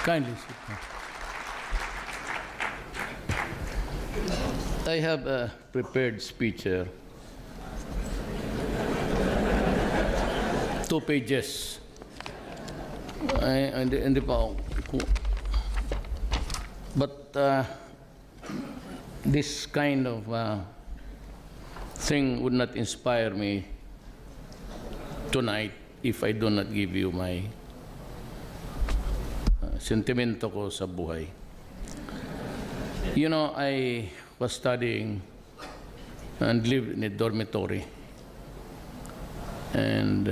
Kindly sit down. I have a prepared speech here. 2 pages. Hindi pa ako. But this kind of thing would not inspire me tonight if I do not give you my sentimento ko sa buhay. You know, I was studying and lived in a dormitory. And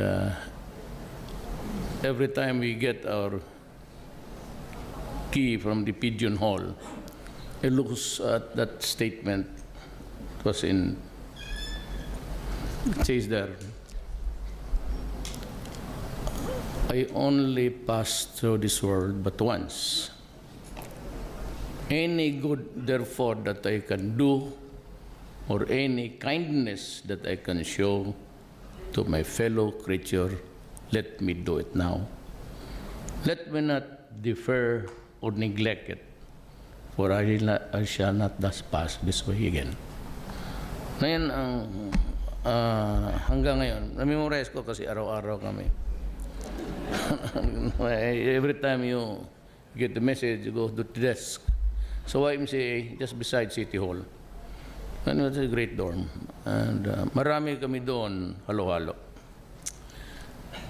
every time we get our key from the pigeon hole, it looks at that statement. It was in, it says there, I only passed through this world but once. Any good, therefore, that I can do, or any kindness that I can show to my fellow creature, let me do it now. Let me not defer or neglect it, for I shall not thus pass this way again. Ngayon, hanggang ngayon, namemorize ko kasi araw-araw kami. Every time you get the message, you go to the desk. So YMCA, just beside City Hall. And it's a great dorm. And marami kami doon, halo-halo.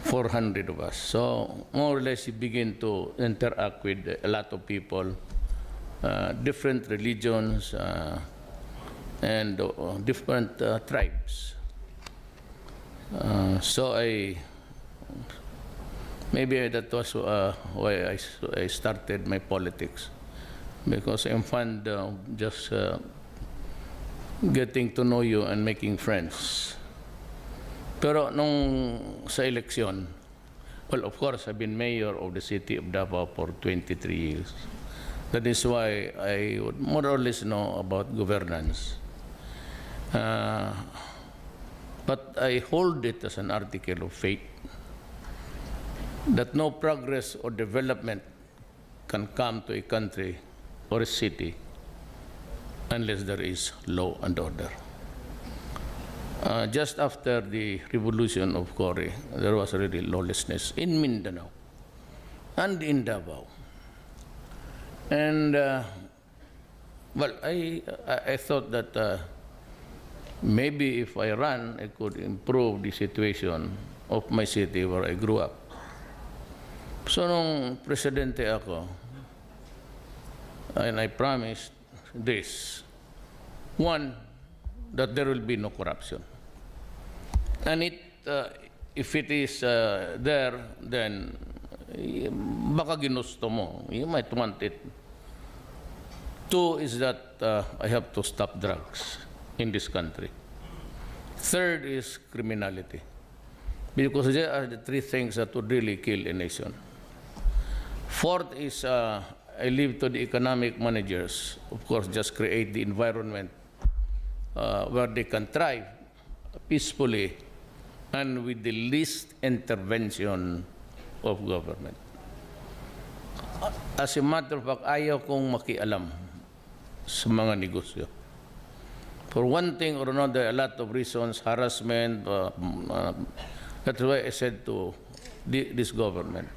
400 of us. So more or less you begin to interact with a lot of people, different religions, and different tribes. So maybe that was why I started my politics, because I'm fond of just getting to know you and making friends. Pero nung sa eleksyon, well, of course, I've been mayor of the city of Davao for 23 years. That is why I would more or less know about governance. But I hold it as an article of faith that no progress or development can come to a country or a city unless there is law and order. Just after the revolution of Cory, there was really lawlessness in Mindanao and in Davao. And, well, I thought that maybe if I ran, I could improve the situation of my city where I grew up. So nung presidente ako, and I promised this, one, that there will be no corruption. And if it is there, then baka ginusto mo. You might want it. 2 is that I have to stop drugs in this country. 3rd is criminality, because there are the 3 things that would really kill a nation. 4th is I leave to the economic managers, of course, just create the environment where they can thrive peacefully and with the least intervention of government. As a matter of fact, ayaw kong makialam sa mga negosyo. For one thing or another, a lot of reasons, harassment, that's why I said to this government,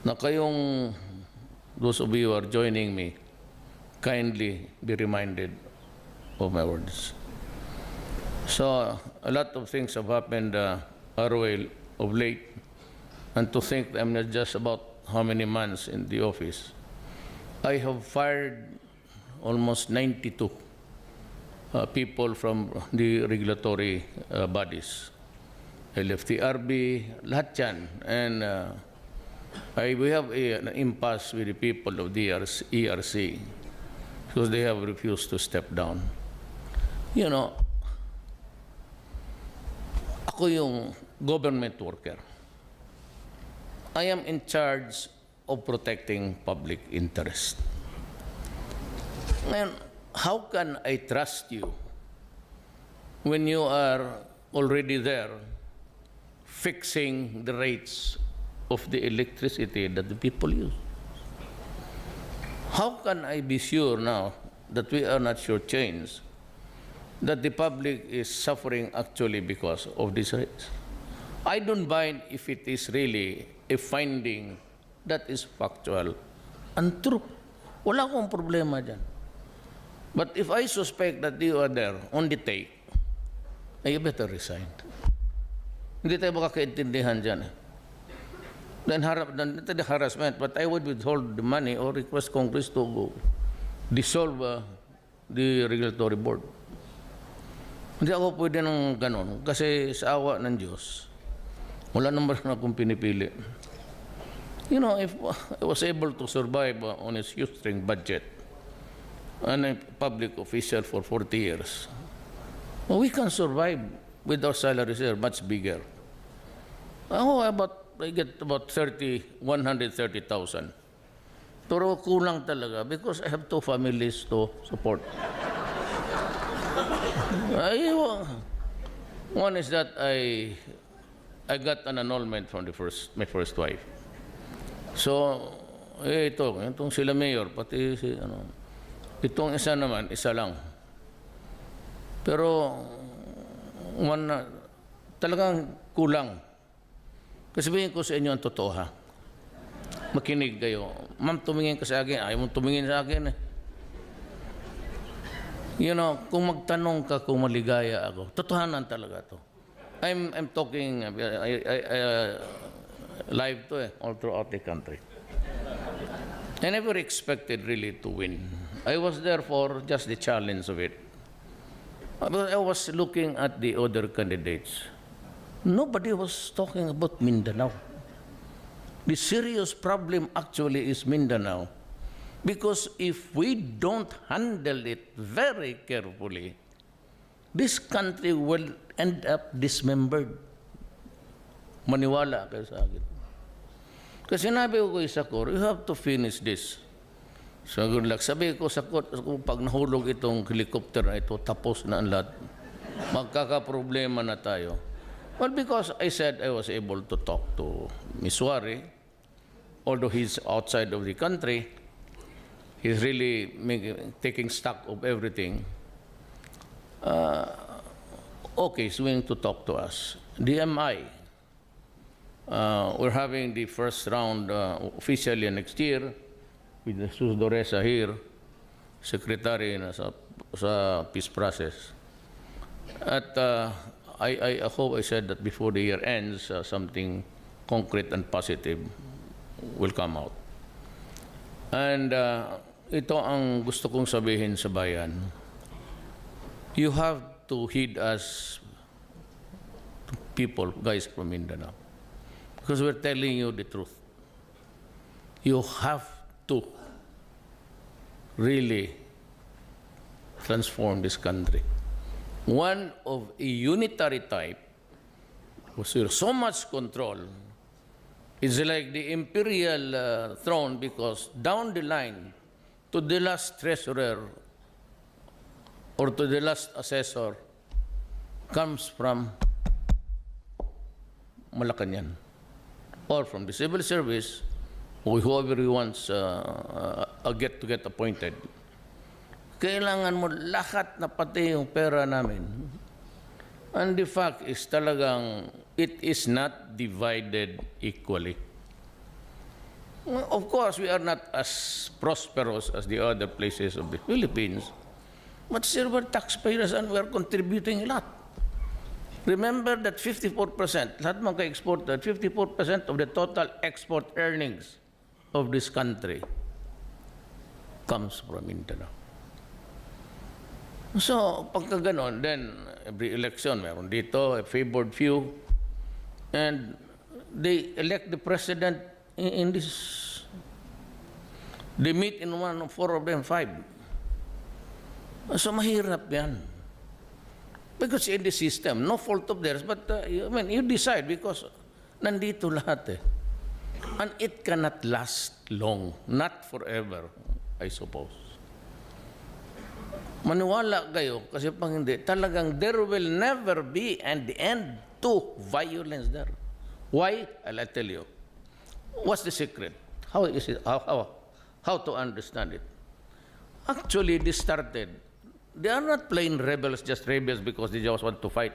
na kayong, those of you who are joining me, kindly be reminded of my words. So a lot of things have happened our way of late, and to think that I'm not just about how many months in the office. I have fired almost 92 people from the regulatory bodies. I left the RB, lahat yan. And we have an impasse with the people of the ERC because they have refused to step down. You know, ako yung government worker. I am in charge of protecting public interest. And how can I trust you when you are already there fixing the rates of the electricity that the people use? How can I be sure now that we are not shortchanged, that the public is suffering actually because of this rates? I don't mind if it is really a finding that is factual and true. Wala akong problema dyan. But if I suspect that you are there on the take, you better resign. Hindi tayo makakaintindihan dyan. Then the harassment, but I would withhold the money or request Congress to go dissolve the regulatory board. Hindi ako pwede ng ganon kasi sa awa ng Diyos, wala naman akong pinipili. You know, if I was able to survive on a shoestring budget and a public official for 40 years, well, we can survive with our salaries here much bigger. I get about 130,000. Pero kulang talaga because I have 2 families to support. One is that I got an annulment from my first wife. So, itong sila mayor, pati si, itong isa naman, isa lang. Pero, talagang kulang. Kasi sabihin ko sa inyo ang totoo ha. Makinig kayo. Ma'am, tumingin ka sa akin. Ayaw mo tumingin sa akin eh. You know, kung magtanong ka kung maligaya ako, totohanan talaga to. I'm talking live to all throughout the country. I never expected really to win. I was there for just the challenge of it. But I was looking at the other candidates. Nobody was talking about Mindanao. The serious problem actually is Mindanao. Because if we don't handle it very carefully, this country will end up dismembered. Maniwala kayo sa akin. Kasi sinabi ko sa Cor, you have to finish this. So good luck. Sabi ko sa Cor, pag nahulog itong helicopter na ito, tapos na ang lahat. Magkakaproblema na tayo. Well, because I said I was able to talk to Ms. Wari, although he's outside of the country, he's really taking stock of everything. Okay, he's willing to talk to us. DMI, we're having the first round officially next year with Jesus Doresa here, secretary na sa peace process. At I hope I said that before the year ends, something concrete and positive will come out. And ito ang gusto kong sabihin sa bayan. You have to heed us, people, guys from Mindanao, because we're telling you the truth. You have to really transform this country. One of a unitary type, with so much control, is like the imperial throne, because down the line, to the last treasurer or to the last assessor, comes from Malacanang, or from the civil service, or whoever he wants to get appointed. Kailangan mo lahat na pati yung pera namin. And the fact is talagang it is not divided equally. Of course, we are not as prosperous as the other places of the Philippines, but still we're taxpayers and we're contributing a lot. Remember that 54%, lahat mga ka-export, that 54% of the total export earnings of this country comes from Mindanao. So, pagka ganon, then every election, meron dito, a favored few, and they elect the president in this. They meet in 1 of 4 of them, 5. So, mahirap yan. Because in the system, no fault of theirs, but you decide because nandito lahat eh. And it cannot last long, not forever, I suppose. Maniwala kayo, kasi pag hindi, talagang there will never be an end to violence there. Why? I'll tell you. What's the secret? How is it? How to understand it? Actually, this started. They are not plain rebels, just rebels because they just want to fight.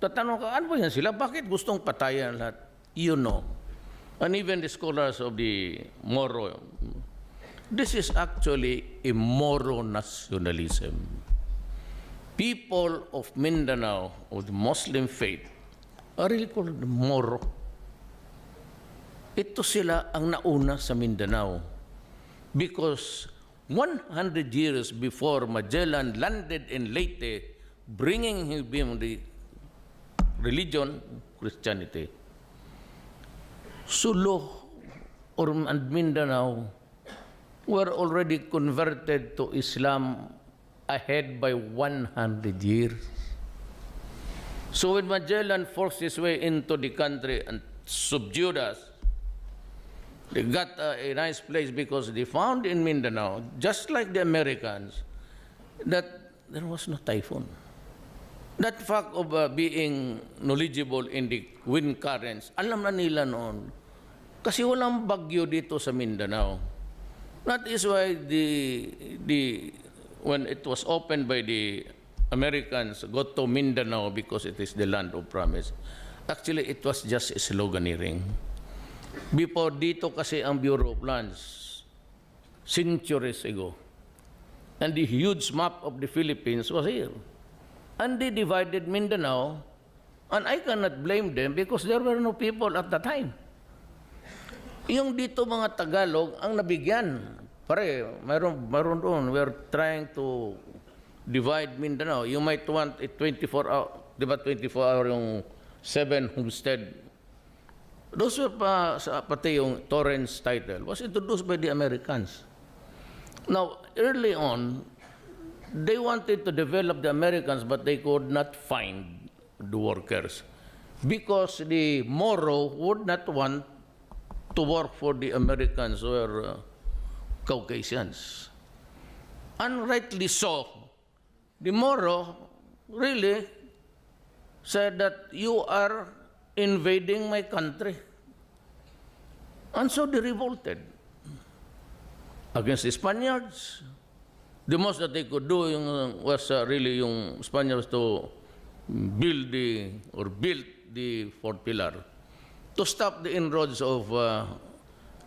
Tatanong ka, ano ba yan sila? Bakit gustong patayan lahat? You know. And even the scholars of the Moro, this is actually a Moro nationalism. People of Mindanao, of the Muslim faith, are really called Moro. Ito sila ang nauna sa Mindanao. Because 100 years before Magellan landed in Leyte, bringing him the religion, Christianity, Sulu and Mindanao were already converted to Islam ahead by 100 years. So when Magellan forced his way into the country and subdued us, they got a nice place because they found in Mindanao, just like the Americans, that there was no typhoon. That fact of being knowledgeable in the wind currents, alam na nila noon. Kasi walang bagyo dito sa Mindanao. That is why when it was opened by the Americans, go to Mindanao because it is the land of promise. Actually, it was just sloganeering. Before dito kasi ang Bureau of Lands, centuries ago. And the huge map of the Philippines was here. And they divided Mindanao, and I cannot blame them because there were no people at the time. Yung dito mga Tagalog ang nabigyan. Pare, mayroon doon. We are trying to divide Mindanao. You might want a 24-hour, di ba 24-hour yung 7 homestead. Those were pati yung Torrance title was introduced by the Americans. Now, early on, they wanted to develop the Americans, but they could not find the workers because the Moro would not want to work for the Americans who were Caucasians. And rightly so, the Moro really said that you are invading my country. And so they revolted against the Spaniards. The most that they could do was really yung Spaniards to build the fourth pillar to stop the inroads of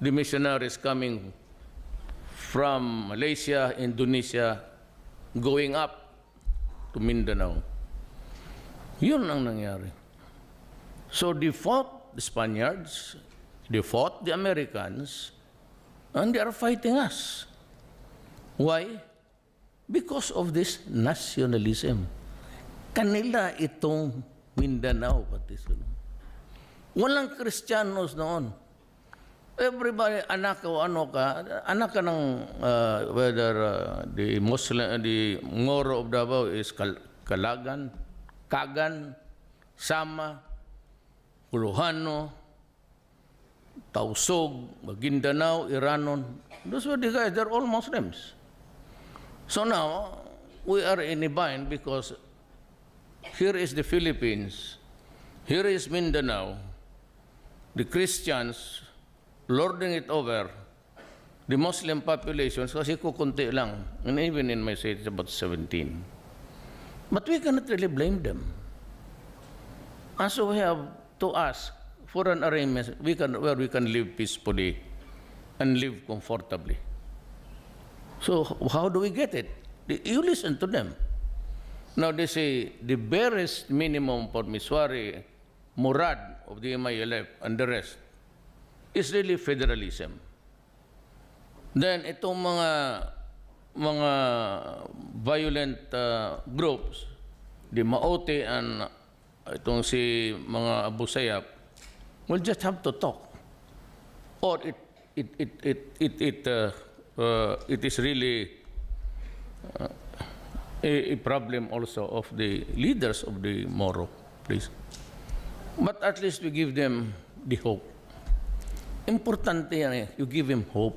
the missionaries coming from Malaysia, Indonesia, going up to Mindanao. Yun ang nangyari. So they fought the Spaniards, they fought the Americans, and they are fighting us. Why? Because of this nationalism. Kanila itong Mindanao pati sila. Walang Kristiyanos noon. Everybody, anak o ano ka, anak ka ng whether the Muslim, the Moro of Davao is Kalagan, Kagan, Sama, Puluhano, Tausog, Maguindanao, Iranon. Those were the guys, they're all Muslims. So now, we are in a bind because here is the Philippines, here is Mindanao, the Christians lording it over the Muslim populations kasi kukunti lang. And even in my state, it's about 17. But we cannot really blame them. And so we have to ask for an arrangement where we can live peacefully and live comfortably. So how do we get it? You listen to them. Now they say the barest minimum for Miswari, Murad of the MILF and the rest is really federalism. Then itong mga violent groups, the Maote and itong si mga Abu Sayyaf, will just have to talk. Or it is really a problem also of the leaders of the Moro, please. But at least we give them the hope. Importante yan you give him hope.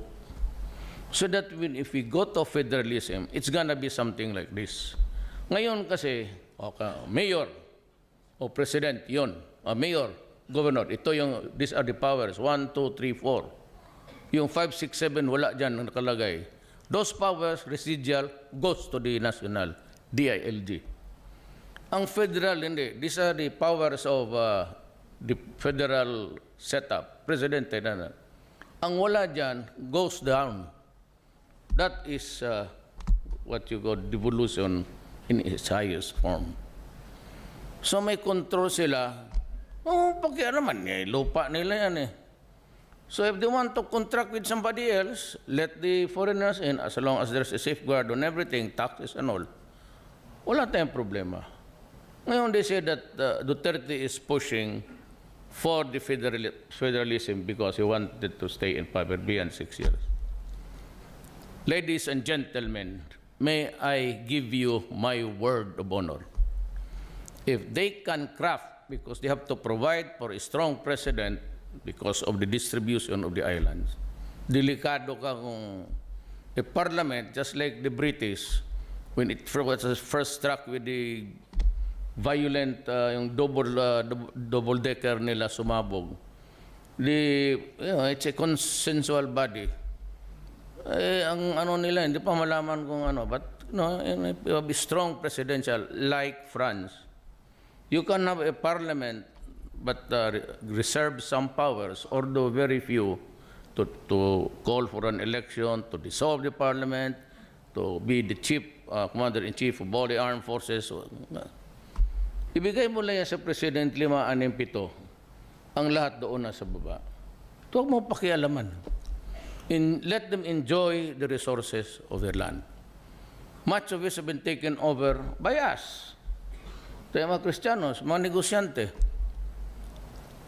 So that if we go to federalism, it's gonna be something like this. Ngayon kasi, mayor o president, yon. Mayor, governor, these are the powers, 1, 2, 3, 4. Yung 5, 6, 7, wala dyan nakalagay. Those powers, residual, goes to the national, DILG. Ang federal, hindi. These are the powers of the federal setup, presidente na. Ang wala dyan goes down. That is what you call devolution in its highest form. So may control sila. Pakialaman niya, lupa nila yan eh. So if they want to contract with somebody else, let the foreigners in as long as there's a safeguard on everything, taxes and all. Wala tayong problema. Ngayon, they say that Duterte is pushing for the federalism because he wanted to stay in power beyond 6 years. Ladies and gentlemen, may I give you my word of honor. If they can craft, because they have to provide for a strong president because of the distribution of the islands, delikado ka kung a parliament, just like the British, when it was first struck with the violent, yung double-decker nila sumabog. It's a consensual body. Ang ano nila, hindi pa malaman kung ano. But, you have a strong presidential, like France. You can have a parliament, but reserve some powers, although very few, to call for an election, to dissolve the parliament, to be the chief, commander-in-chief of all the armed forces. Ibigay mo lang yan sa President 5, 6, 7, ang lahat doon na sa baba. Huwag mo pakialaman. Let them enjoy the resources of their land. Much of it has been taken over by us. Tayo mga Kristiyanos, mga negosyante.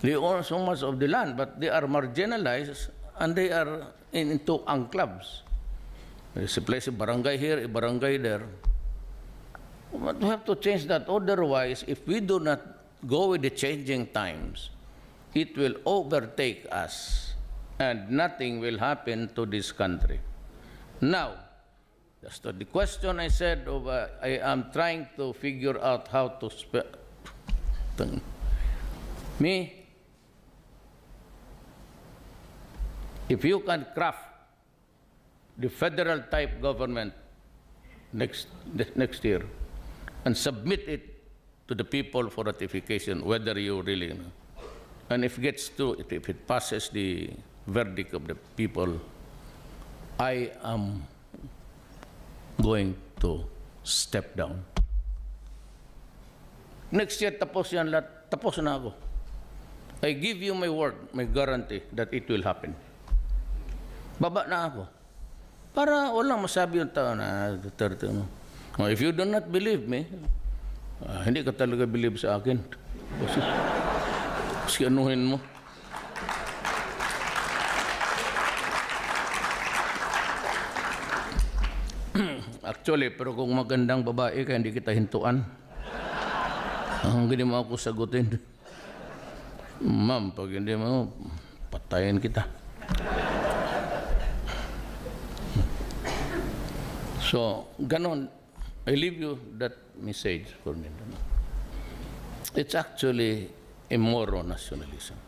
They own so much of the land, but they are marginalized and they are into enclaves. There's a place, a barangay here, a barangay there. But we have to change that. Otherwise, if we do not go with the changing times, it will overtake us and nothing will happen to this country. Now, just to the question I said, I am trying to figure out how to if you can craft the federal type government next year, and submit it to the people for ratification, whether you really know. And if it gets through, if it passes the verdict of the people, I am going to step down. Next year, tapos yan lahat. Tapos na ako. I give you my word, my guarantee that it will happen. Baba na ako. Para walang masabi yung tao na Duterte. If you do not believe me, hindi ka talaga believe sa akin. Kasi anuhin mo. Actually, pero kung magandang babae ka, hindi kita hintuan. Hindi mo ako sagutin. Ma'am, pag hindi mo, patayin kita. So, ganon. I leave you that message for me. It's actually a moral nationalism.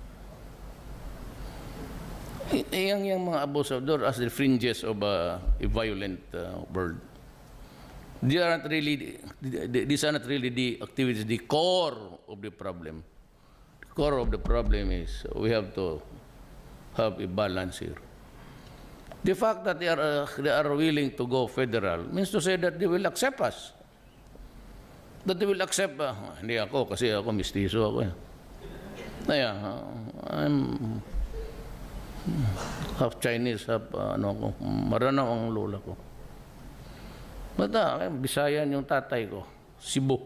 Yung mga abusador as the fringes of a violent world. These are not really the activities, the core of the problem. The core of the problem is we have to have a balance here. The fact that they are willing to go federal means to say that they will accept us. That they will accept, hindi ako kasi ako mistiso ako. I'm half Chinese, half ako, Maranao ang lola ko. But Bisayan yung tatay ko, Cebu.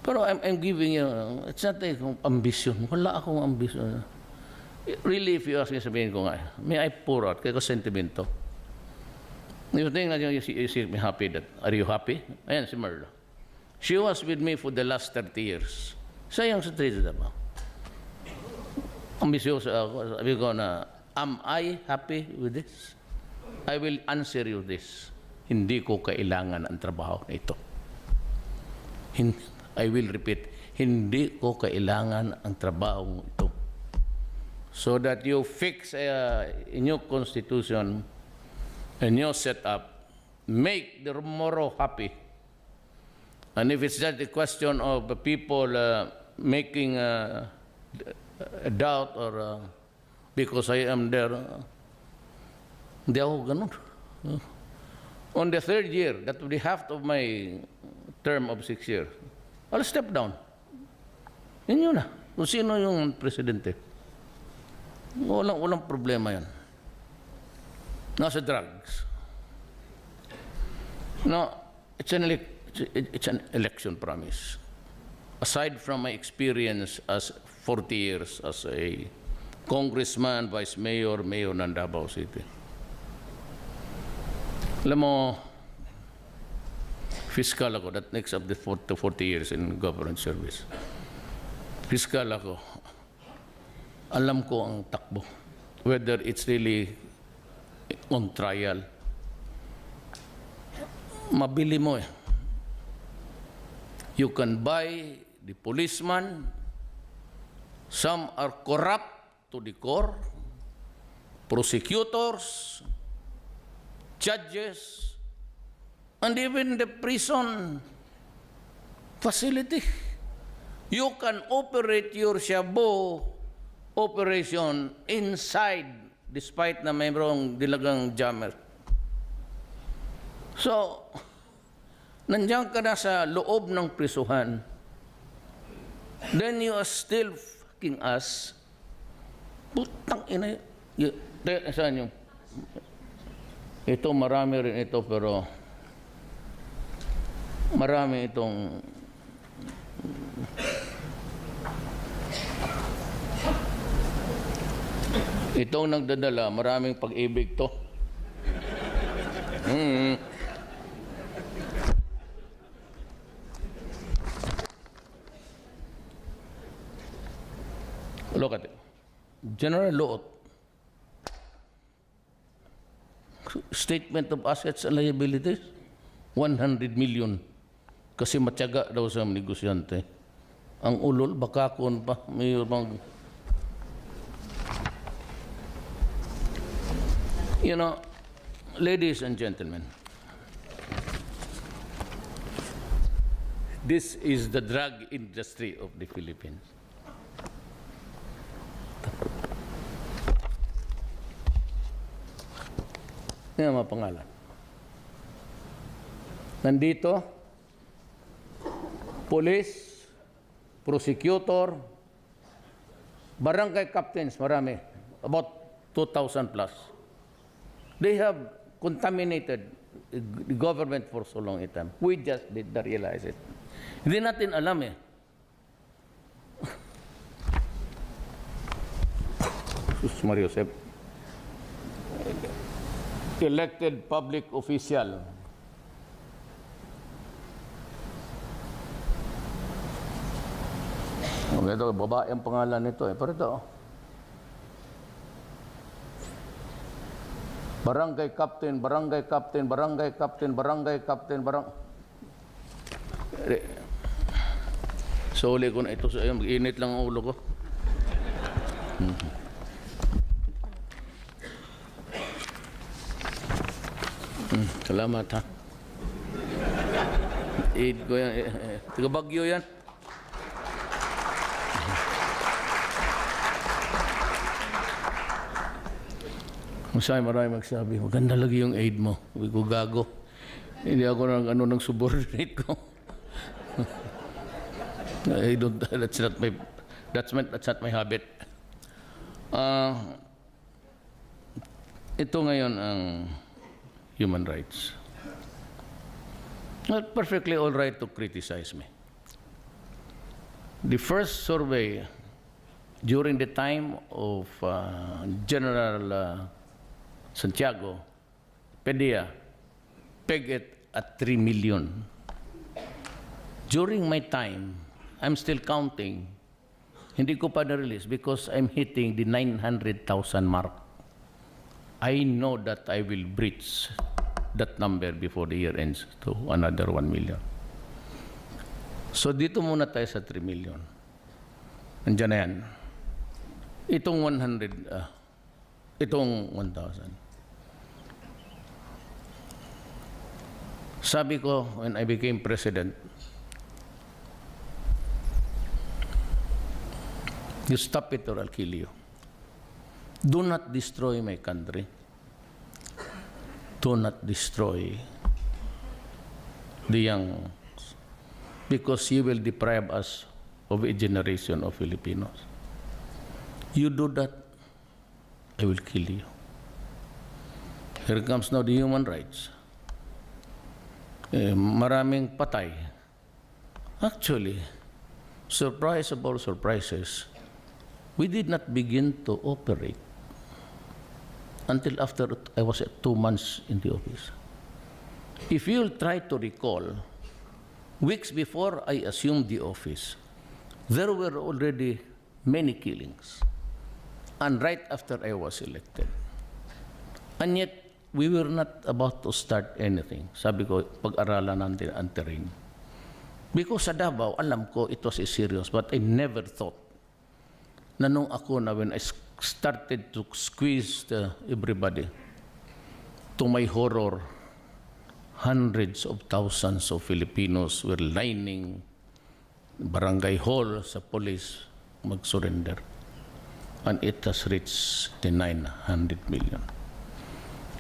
Pero I'm giving you, it's not a ambition. Wala akong ambition. Really, if you ask me, sabihin ko nga, may I pour out, kaya ko sentimento. You think that you see me happy, that, are you happy? Ayan, si Merla. She was with me for the last 30 years. Sayang sa 30 ba? Ambisyoso ako. Sabi ko na, am I happy with this? I will answer you this. Hindi ko kailangan ang trabaho na ito. I will repeat, hindi ko kailangan ang trabaho ito. So that you fix a new constitution a new setup, make the Moro happy. And if it's just a question of the people making a doubt or because I am there, hindi ako ganun. On the third year, that will be half of my term of 6 years, I'll step down. Yun na. Kung sino yung presidente. Walang problema yan. Nasa drugs. No, it's an election promise. Aside from my experience as 40 years as a congressman, vice mayor, mayor ng Davao City. Alam mo, fiscal ako, that makes up the 40 years in government service. Fiscal ako. Alam ko ang takbo. Whether it's really on trial. Mabili mo eh. You can buy the policeman. Some are corrupt to the core. Prosecutors, judges, and even the prison facility. You can operate your shabu operation inside despite na mayroong dilagang jammer. So, nandiyan ka na sa loob ng prisuhan. Then you are still fucking us. Putang ina. Saan yung? Ito, marami rin ito, pero marami itong itong nagdadala, maraming pag-ibig to. Look at it. General Loot. Statement of assets and liabilities, 100 million. Kasi matyaga daw sa negosyante. Ang ulol, bakakon pa. May bang... You know, ladies and gentlemen, this is the drug industry of the Philippines. Yan ang mga pangalan. Nandito, police, prosecutor, barangay captains, marami, about 2,000 plus. They have contaminated the government for so long a time. We just did not realize it. Hindi natin alam eh. Sus Mario Sep. Elected public official. Ito, babae ang pangalan nito eh. Pero ito, barangay captain, barangay captain, barangay captain, barangay captain, Soli ko na ito sa iyo. Mag-init lang ang ulo ko. Salamat ha. Aid ko yan. Taga Bagyo yan. Masaya marami magsabi, maganda lagi yung aid mo. Sabi ko, gago. Hindi ako ng subordinate ko. I don't, that's not my habit. Ito ngayon ang human rights. Not perfectly all right to criticize me. The first survey during the time of General Santiago, PDEA, pegged it at 3 million. During my time, I'm still counting. Hindi ko pa na-release because I'm hitting the 900,000 mark. I know that I will breach that number before the year ends to another 1 million. So dito muna tayo sa 3 million. Nandiyan na yan. Itong 100, itong 1,000. Sabi ko, when I became president, you stop it or I'll kill you. Do not destroy my country. Do not destroy the young, because you will deprive us of a generation of Filipinos. You do that, I will kill you. Here comes now the human rights. Maraming patay. Actually, surprise of all surprises, we did not begin to operate until after I was 2 months in the office. If you'll try to recall, weeks before I assumed the office, there were already many killings. And right after I was elected. And yet, we were not about to start anything. Sabi ko, pag-aralan natin ang terrain. Because sa Davao, alam ko it was serious, but I never thought na nung ako na when I started to squeeze everybody, to my horror, hundreds of thousands of Filipinos were lining barangay hall sa police mag-surrender. And it has reached the 900 million.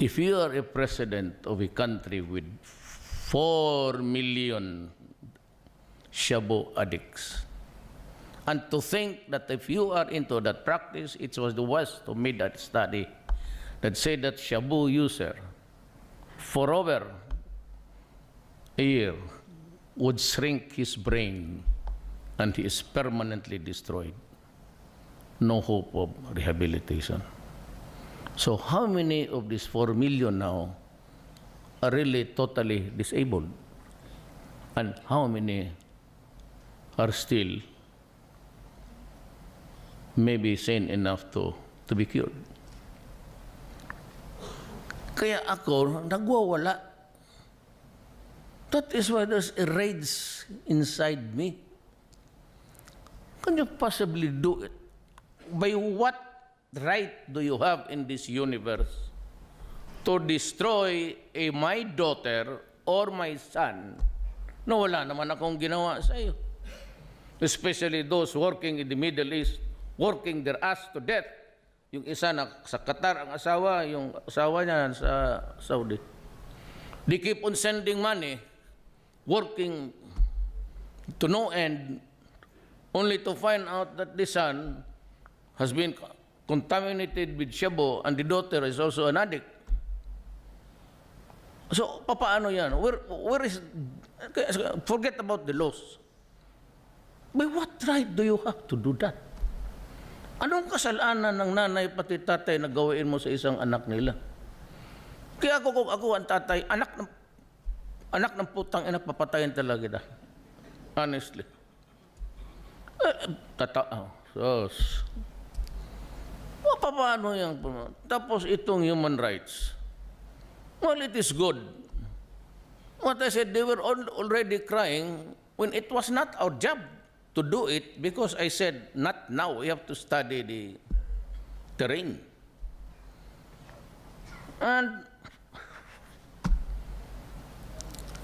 If you are a president of a country with 4 million shabu addicts, and to think that if you are into that practice, it was the West who made that study that said that shabu user for over a year would shrink his brain and he is permanently destroyed. No hope of rehabilitation. So how many of these 4 million now are really totally disabled? And how many are still maybe sane enough to be cured? Kaya ako, nagwawala. That is why there's a rage inside me. Can you possibly do it? By what right do you have in this universe to destroy my daughter or my son na wala naman akong ginawa sa iyo? Especially those working in the Middle East, working their ass to death. Yung isa na sa Qatar ang asawa, yung asawa niya sa Saudi. They keep on sending money, working to no end, only to find out that the son has been contaminated with shabu and the daughter is also an addict. So, paano yan? Where is, forget about the laws. By what right do you have to do that? Anong kasalanan ng nanay pati tatay na gawin mo sa isang anak nila? Kaya kung ako ang tatay, anak ng putang ina, papatayin talaga kita. Honestly. Paano yan? Tapos itong human rights. Well, it is good. What I said, they were already crying when it was not our job to do it, because I said, not now, we have to study the terrain. And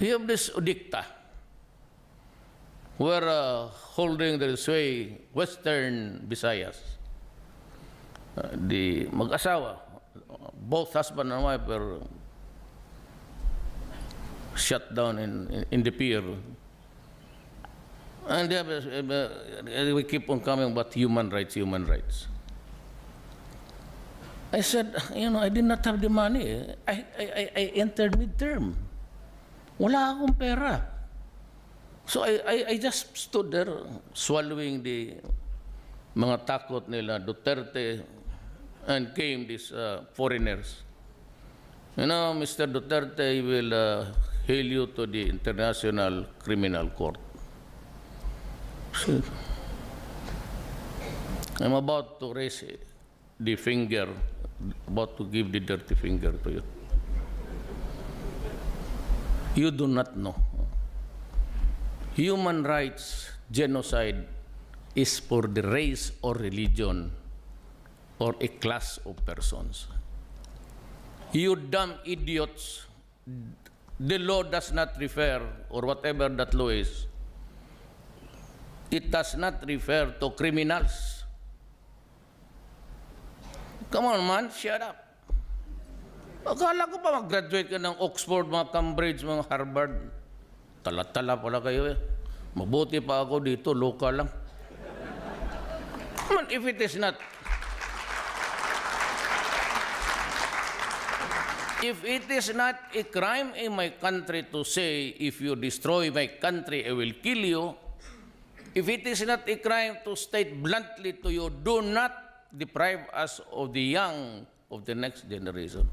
you have this udikta, who are holding the sway Western Visayas. The mag-asawa, both husband and wife were shut down in the pier. And we keep on coming about human rights, human rights. I said, I did not have the money. I entered midterm. Wala akong pera. So I just stood there swallowing the mga takot nila, Duterte, and came these foreigners. Mr. Duterte will hail you to the International Criminal Court. So, I'm about to raise the finger, about to give the dirty finger to you. You do not know. Human rights genocide is for the race or religion or a class of persons. You dumb idiots the law does not refer, or whatever that law is, it does not refer to criminals. Come on, man, shut up. Akala ko pa mag-graduate ka ng Oxford, mga Cambridge, mga Harvard. Tala-tala pala kayo eh. Mabuti pa ako dito, local lang. Come on, if it is not... If it is not a crime in my country to say, if you destroy my country, I will kill you. If it is not a crime to state bluntly to you, do not deprive us of the young of the next generation.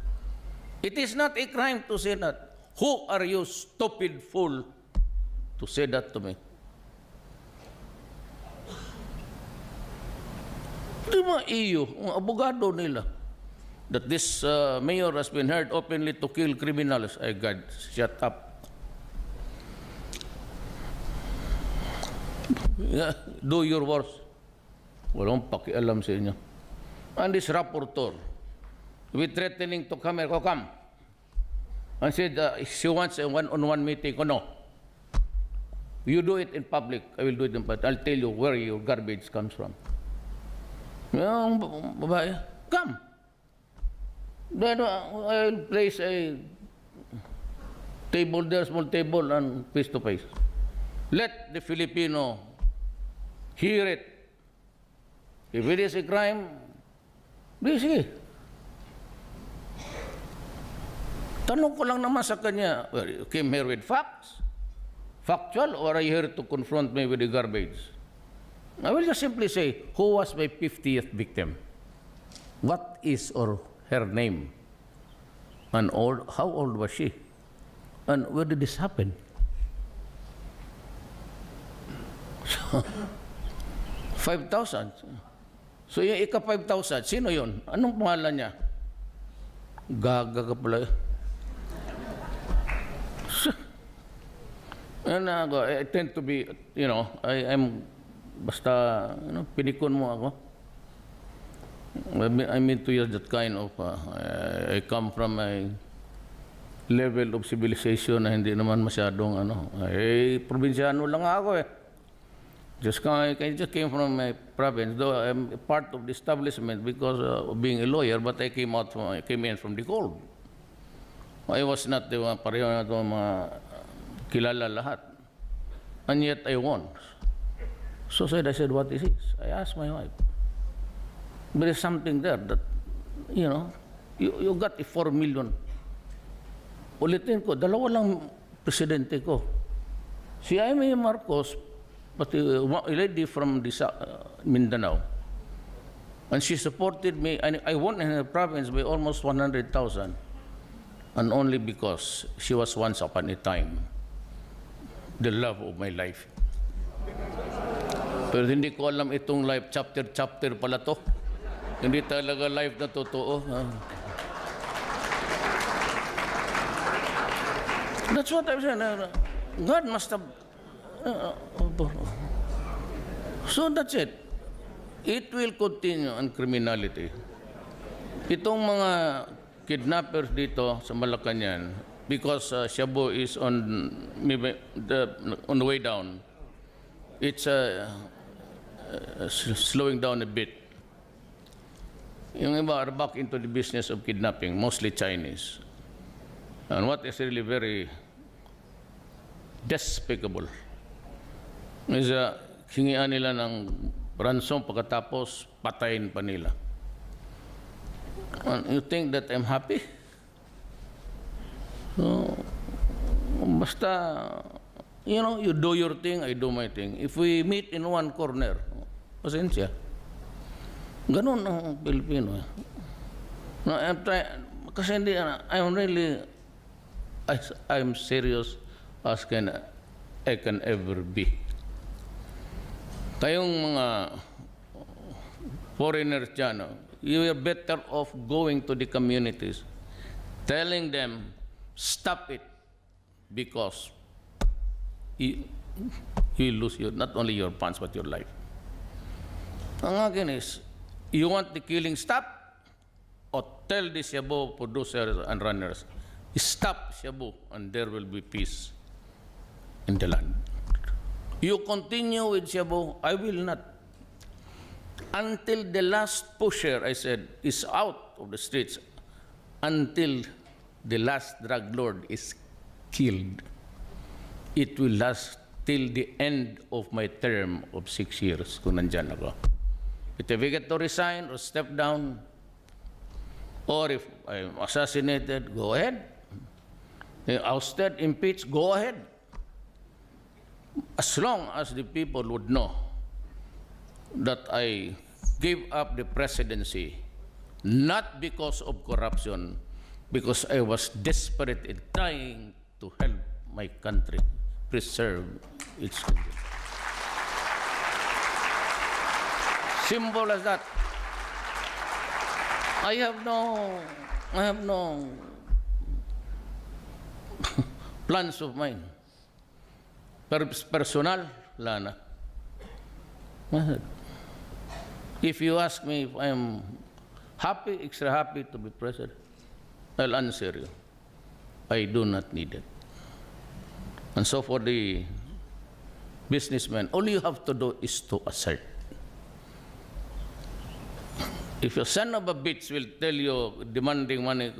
It is not a crime to say that. Who are you, stupid fool, to say that to me? Di ba iyo, ang abogado nila, that this mayor has been heard openly to kill criminals? Ay God, shut up. Yeah, do your worst. Walang pakialam sa inyo. And this rapporteur, with threatening to come here, come. And said, she wants a one-on-one meeting. Oh, no. You do it in public. I will do it in public. I'll tell you where your garbage comes from. Yung babae, come. Then I'll place a table there, small table, and face-to-face. Let the Filipino hear it. If it is a crime, sige. Tanong ko lang naman sa kanya, well, you came here with facts? Factual, or are you here to confront me with the garbage? I will just simply say, who was my 50th victim? What is or her name? And how old was she? And where did this happen? So, 5,000. So yung ika-5,000, sino yun? Anong pangalan niya? Gaga ka pala. And I tend to be, I'm basta, pinikon mo ako. I'm into that kind of, I come from a level of civilization na hindi naman masyadong, probinsyano lang ako eh. I just came from my province, though I'm a part of the establishment because of being a lawyer, but I came in from the cold. I was not the pareho na ito mga kilala lahat. And yet I won. So I said, what is this? I asked my wife. There is something there that, you got a 4 million. Ulitin ko, dalawa lang presidente ko. Si Jaime Marcos, but a lady from Mindanao. And she supported me, and I won in her province by almost 100,000. And only because she was once upon a time the love of my life. Pero hindi ko alam itong life, chapter pala to. Hindi talaga life na totoo. That's what I'm saying. God must have... So that's it. It will continue on criminality. Itong mga kidnappers dito sa Malacanang, because Shabu is on the way down, it's slowing down a bit. Yung iba are back into the business of kidnapping, mostly Chinese. And what is really very despicable is hingian nila ng ransom pagkatapos patayin pa nila. And you think that I'm happy? So, basta, you do your thing, I do my thing. If we meet in one corner, pasensya. Ganun ang Pilipino. No, kasi hindi, I'm serious as I can ever be. Kayong mga foreigners dyan, you are better off going to the communities, telling them, stop it, because you lose not only your funds, but your life. Ang akin is, you want the killing stop, or tell the Cebu producers and runners, Stop Shabu, and there will be peace in the land. You continue with Shabu, I will not. Until the last pusher, I said, is out of the streets, until the last drug lord is killed, it will last till the end of my term of 6 years kung nandyan ako. If I get to resign or step down, or if I'm assassinated, go ahead. Ousted, impeached, go ahead. As long as the people would know that I gave up the presidency, not because of corruption, because I was desperate in trying to help my country preserve its condition. Simple as that. I have no plans of mine. Personal, Lana. If you ask me if I am happy, extra happy to be president, I'll answer you. I do not need it. And so for the businessman, all you have to do is to assert. If your son of a bitch will tell you demanding money,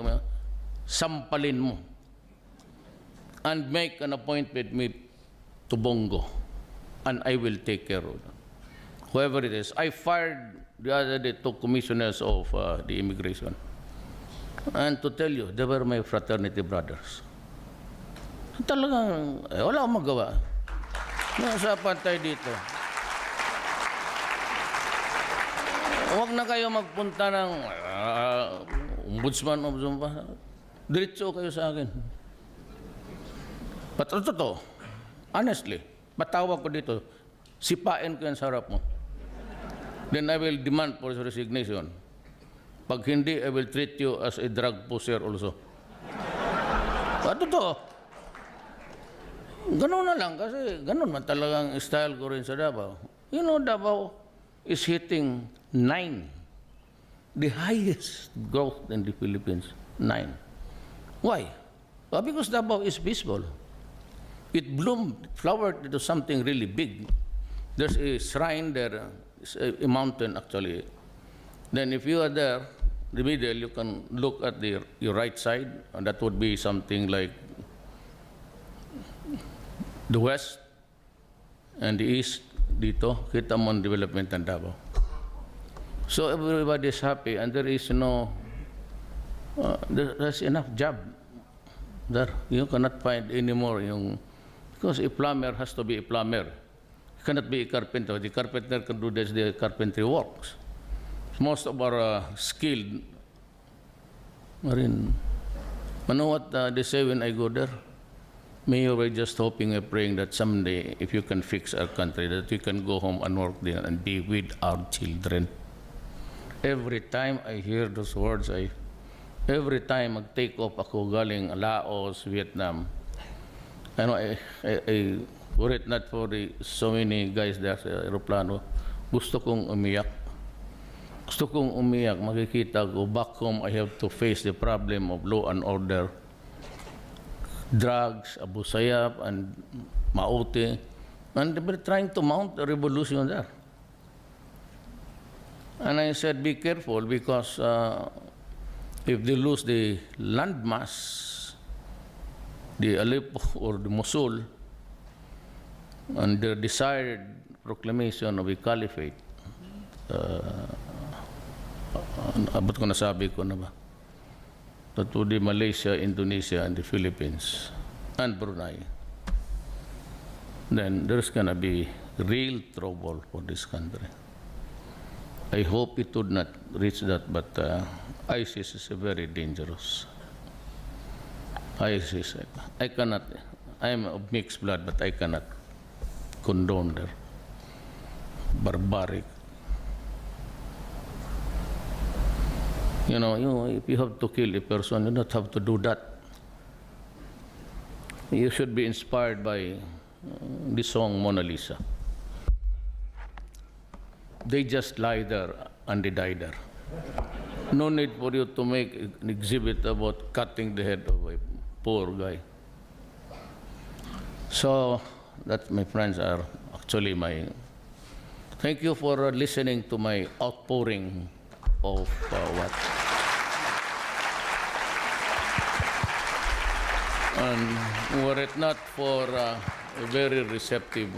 sampalin mo and make an appointment with me to Bongo, and I will take care of them. Whoever it is. I fired the other day 2 commissioners of the immigration. And to tell you, they were my fraternity brothers. Talagang, wala akong magawa. Nausapan tayo dito. Huwag na kayo magpunta ng ombudsman. Diretso kayo sa akin. Totoo, honestly, patawag ko dito, sipain ko yan sa harap mo. Then I will demand for his resignation. Pag hindi, I will treat you as a drug pusher also. Totoo. Ganun na lang, kasi ganun man talagang style ko rin sa Davao. You know, Davao is hitting 9. The highest growth in the Philippines, 9. Why? Well, because Davao is peaceful. It bloomed, flowered into something really big. There's a shrine there, a mountain actually. Then if you are there, the middle, you can look at your right side, and that would be something like the west and the east dito, kita mo ang development ng Davao. So everybody is happy, and there is there's enough job there. You cannot find anymore because a plumber has to be a plumber. You cannot be a carpenter. The carpenter can do the carpentry works. Most of our skilled Marin. You know what they say when I go there? Mayor, we're just hoping and praying that someday, if you can fix our country, that we can go home and work there and be with our children. Every time I hear those words, every time mag-take off ako galing Laos, Vietnam, were it not for so many guys there sa aeroplano, gusto kong umiyak. Gusto kong umiyak, makikita ko, back home I have to face the problem of law and order, drugs, Abu Sayyaf, and Maute, and they were trying to mount a revolution there. And I said, be careful, because if they lose the landmass, the Aleppo or the Mosul, and their desired proclamation of a caliphate, abot ko nasabi ko na ba? That would be Malaysia, Indonesia, and the Philippines, and Brunei. Then there's going to be real trouble for this country. I hope it would not reach that, but ISIS is very dangerous. ISIS, I cannot, I am of mixed blood, but I cannot condone their barbaric. You know, if you have to kill a person, you don't have to do that. You should be inspired by the song Mona Lisa. They just lie there and they die there. No need for you to make an exhibit about cutting the head of a poor guy. So that, my friends, are actually my. Thank you for listening to my outpouring of what. And were it not for a very receptive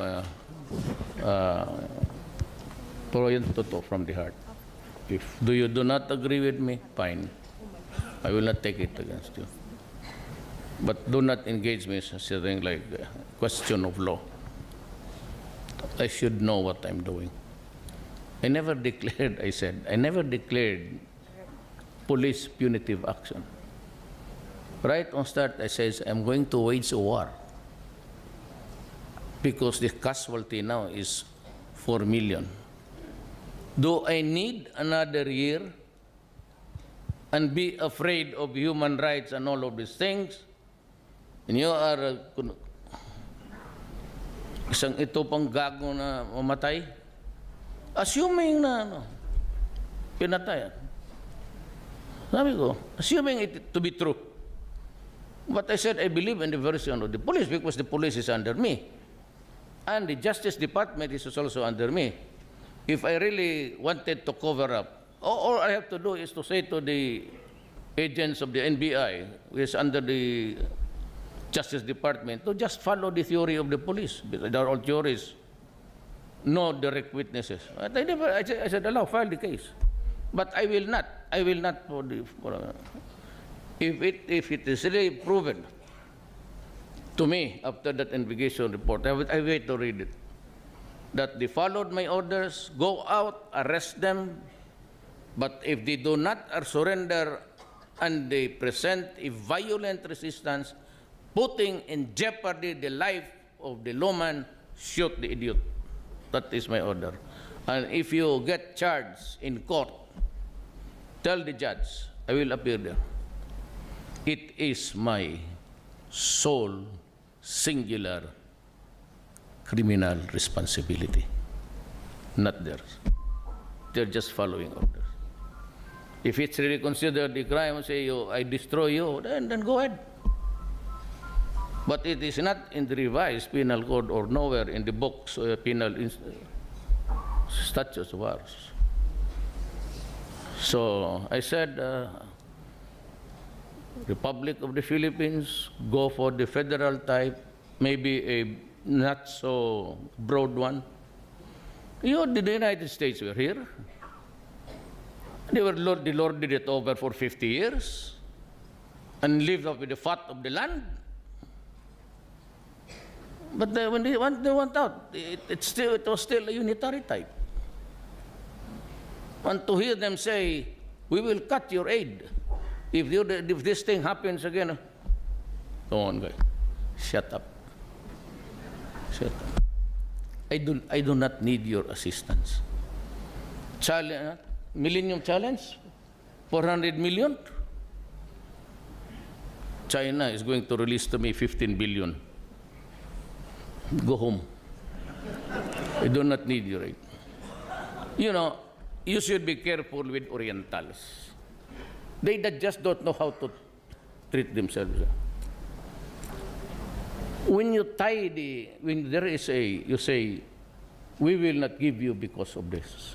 from the heart. If you do not agree with me, fine. I will not take it against you. But do not engage me in something like question of law. I should know what I'm doing. I never declared, I never declared police punitive action. Right on start, I said, I'm going to wage a war because the casualty now is 4 million. Do I need another year and be afraid of human rights and all of these things? And you are isang ito pang gago na mamatay? Assuming na pinatay. Sabi ko, assuming it to be true. But I said, I believe in the version of the police because the police is under me. And the Justice Department is also under me. If I really wanted to cover up, all I have to do is to say to the agents of the NBI, who is under the Justice Department, to just follow the theory of the police, because they are all theories, no direct witnesses. But I said, allow, file the case. But I will not if it is really proven to me after that investigation report, I wait to read it, that they followed my orders, go out, arrest them, but if they do not surrender and they present a violent resistance, putting in jeopardy the life of the lawman, shoot the idiot. That is my order. And if you get charged in court, tell the judge, I will appear there. It is my sole, singular criminal responsibility, not theirs. They're just following orders. If it's really considered a crime, say I destroy you, then go ahead. But it is not in the revised penal code or nowhere in the books penal statutes of ours. So I said, Republic of the Philippines, go for the federal type, maybe a not so broad one. The United States were here. The Lord did it over for 50 years and lived off with the fat of the land. But when they went out, it was still a unitary type. And to hear them say, we will cut your aid if this thing happens again. Come on, guys. Shut up. Shut up. I do not need your assistance. Millennium Challenge, 400 million. China is going to release to me 15 billion. Go home. I do not need your aid. You know, you should be careful with Orientals. They just don't know how to treat themselves. When you when there is you say, we will not give you because of this.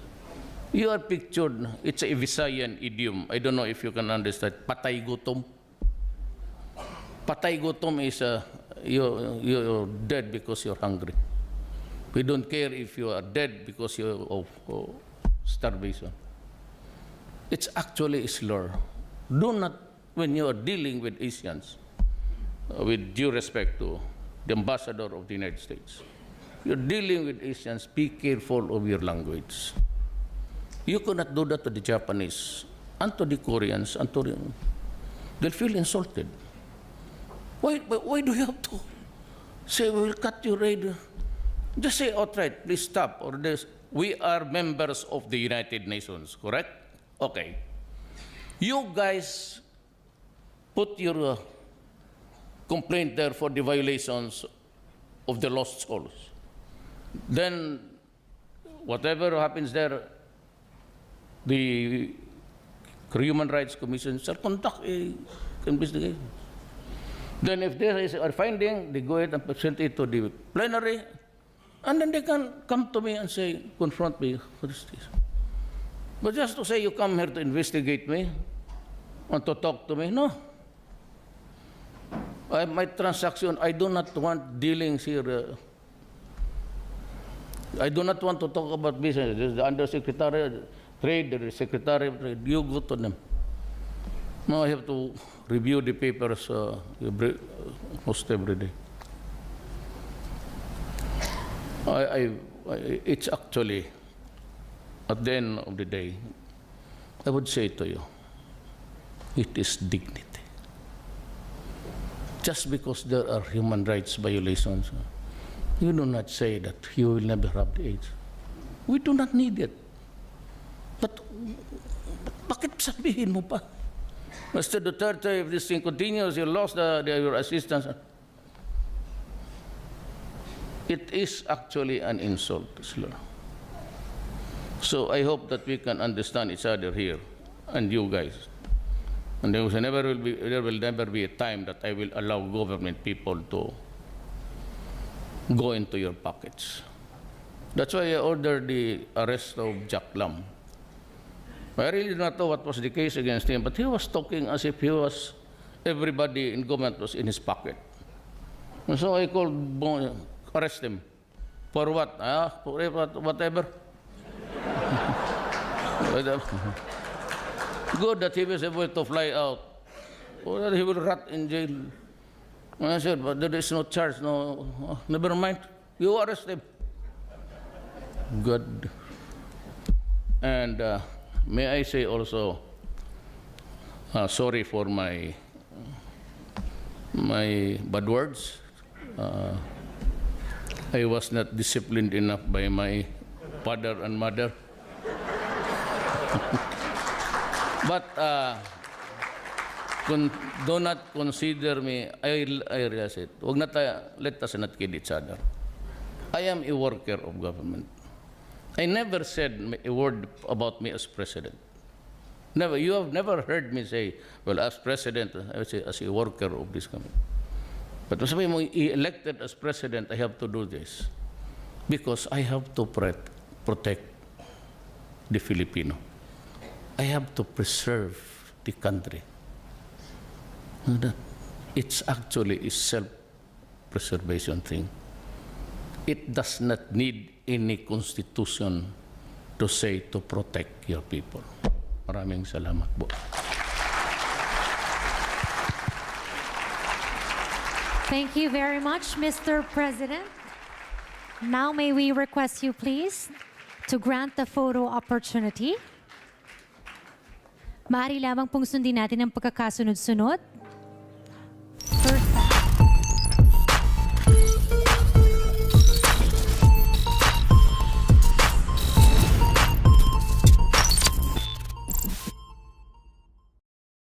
You are pictured, it's a Visayan idiom. I don't know if you can understand. Patay gutom. Patay gutom is you're dead because you're hungry. We don't care if you are dead because of starvation. It's actually a slur. Do not, when you are dealing with Asians, with due respect to the ambassador of the United States, you're dealing with Asians, be careful of your language. You cannot do that to the Japanese and to the Koreans and to they'll feel insulted. Why do you have to say, we will cut your aid? Just say outright, please stop, or this. We are members of the United Nations, correct? Okay. You guys put your complaint there for the violations of the lost souls. Then, whatever happens there, the Human Rights Commission shall conduct an investigation. Then if there is a finding, they go ahead and present it to the plenary, and then they can come to me and say, confront me, what is this? But just to say you come here to investigate me, and to talk to me, no. My transaction, I do not want dealings here. I do not want to talk about business. There's the Undersecretary of Trade, there is Secretary of Trade. You go to them. No, I have to review the papers almost every day. It's actually, at the end of the day, I would say to you, it is dignity. Just because there are human rights violations, you do not say that you will never have the AIDS. We do not need it. But bakit sabihin mo pa? Mr. Duterte, if this thing continues, you lost your assistance. It is actually an insult, sir. So I hope that we can understand each other here, and you guys. And there will never be a time that I will allow government people to go into your pockets. That's why I ordered the arrest of Jack Lam. I really do not know what was the case against him, but he was talking as if everybody in government was in his pocket. And so I called, arrest him. For what? For whatever. Good that he was able to fly out, or that he will rot in jail. And I said, but there is no charge, no, never mind. You arrest him. Good. And may I say also, sorry for my bad words. I was not disciplined enough by my father and mother. But do not consider me, I realize it. Let us not kid each other. I am a worker of government. I never said a word about me as president. Never. You have never heard me say, well, as president, I would say as a worker of this government. But when I'm elected as president, I have to do this because I have to protect the Filipino. I have to preserve the country. It's actually a self-preservation thing. It does not need any constitution to say to protect your people. Maraming salamat po. Thank you very much, Mr. President. Now may we request you please to grant the photo opportunity. Maaari lamang pong sundin natin ang pagkakasunod-sunod